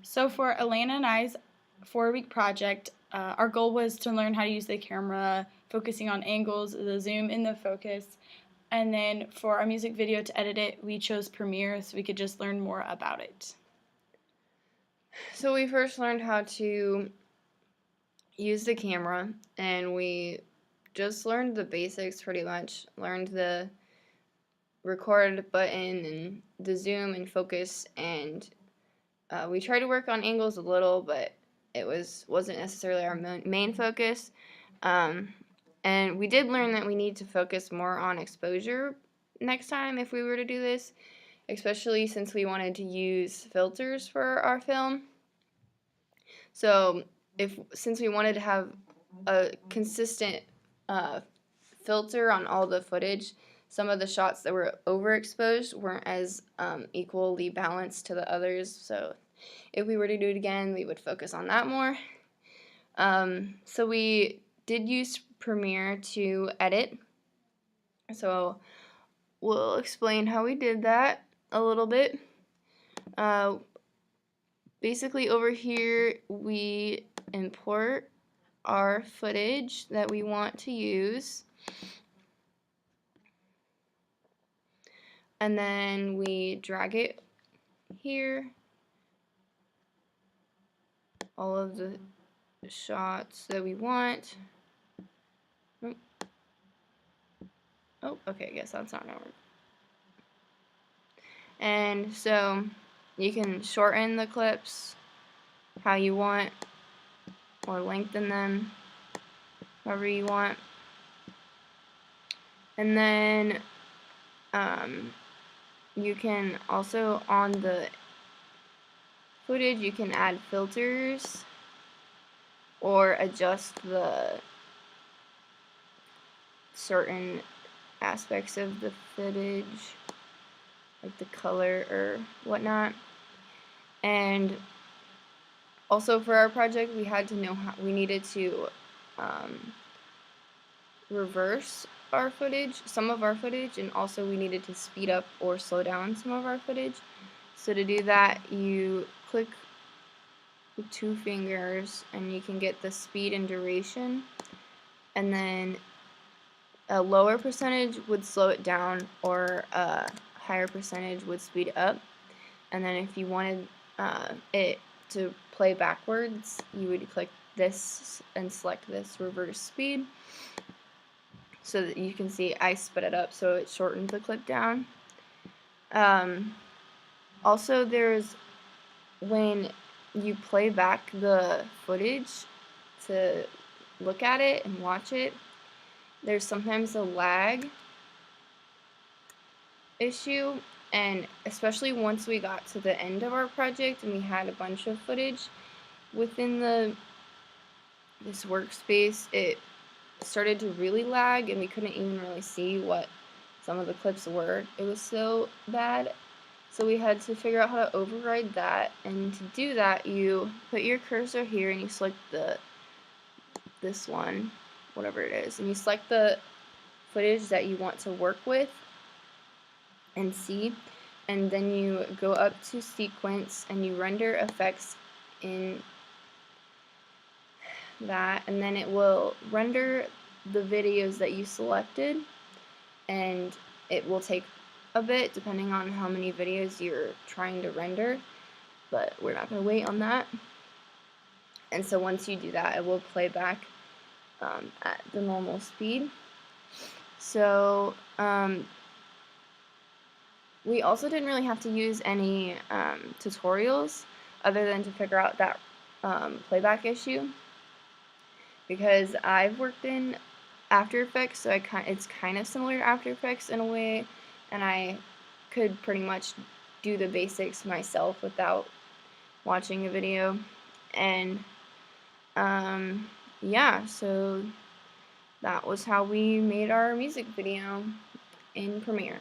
So for Elena and I's 4-week project, our goal was to learn how to use the camera, focusing on angles, the zoom, and the focus. And then for our music video to edit it, we chose Premiere so we could just learn more about it. So we first learned how to use the camera, and we just learned the basics pretty much. Learned the record button and the zoom and focus, and we tried to work on angles a little, but it wasn't necessarily our main focus. Um, and we did learn that we need to focus more on exposure next time if we were to do this, especially since we wanted to use filters for our film. So since we wanted to have a consistent uh, filter on all the footage, some of the shots that were overexposed weren't as equally balanced to the others. So if we were to do it again, we would focus on that more. So we did use Premiere to edit. So we'll explain how we did that a little bit. Basically over here we import our footage that we want to use, and then we drag it here, all of the shots that we want. Oh, okay, I guess that's not gonna work. And so you can shorten the clips how you want, or lengthen them however you want. And then you can also, on the footage, you can add filters or adjust the certain aspects of the footage, like the color or whatnot. And also for our project, we had to know how we needed to reverse our footage, some of our footage, and also we needed to speed up or slow down some of our footage. So to do that, you click with 2 fingers and you can get the speed and duration, and then a lower percentage would slow it down, or a higher percentage would speed it up. And then if you wanted it to play backwards, you would click this and select this reverse speed, so that you can see I sped it up so it shortened the clip down. Also, there's, when you play back the footage to look at it and watch it, there's sometimes a lag issue, and especially once we got to the end of our project and we had a bunch of footage within this workspace, it started to really lag and we couldn't even really see what some of the clips were. It was so bad. So we had to figure out how to override that, and to do that you put your cursor here and you select this one, whatever it is, and you select the footage that you want to work with and see, and then you go up to sequence and you render effects in that, and then it will render the videos that you selected, and it will take a bit depending on how many videos you're trying to render, but we're not going to wait on that. And so once you do that, it will play back at the normal speed. So we also didn't really have to use any tutorials other than to figure out that playback issue, because I've worked in After Effects, so it's kind of similar to After Effects in a way, and I could pretty much do the basics myself without watching a video. And yeah, so that was how we made our music video in Premiere.